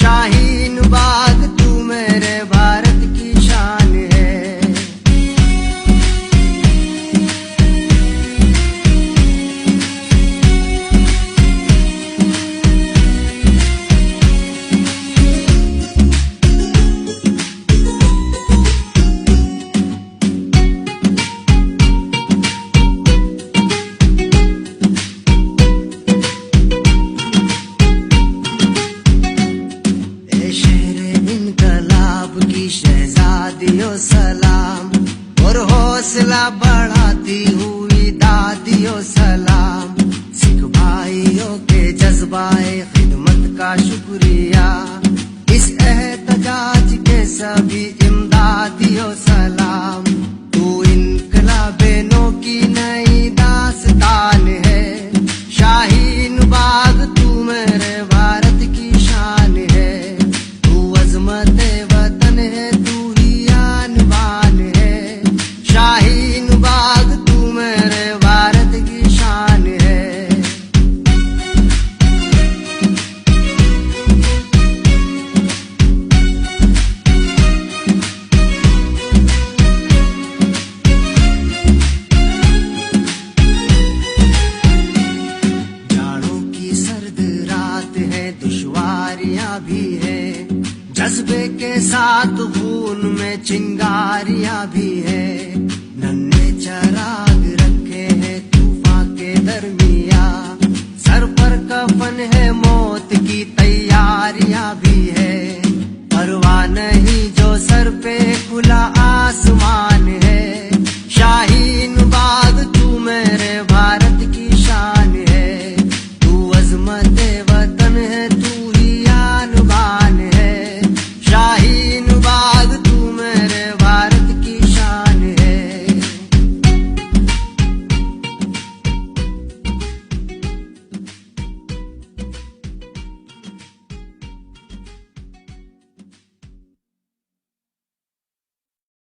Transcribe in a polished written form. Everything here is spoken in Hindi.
शाहीन बाग तू मेरे भारत की शान है। शहजादियों सलाम और हौसला बढ़ाती हुई दादियों सलाम। सिख भाइयों के जज्बाए खिदमत का शुक्रिया, इस एहतजाज के सभी इमदादियों सलाम। तू इनकलाबेनों की नई दास्तान है। शाहीन बाग तू मेरे भारत की शान है। तू अजमत वतन है, तू ही आन बान है। शाहीन बाग तू मेरे भारत की शान है। जाड़ों की सर्द रात है, दुश्वारियां भी है, जज्बे के साथ खून में चिंगारियां भी है। नन्हे चराग रखे हैं तूफान के दरमिया, सर पर कफन है, मौत की तैयारियां भी है।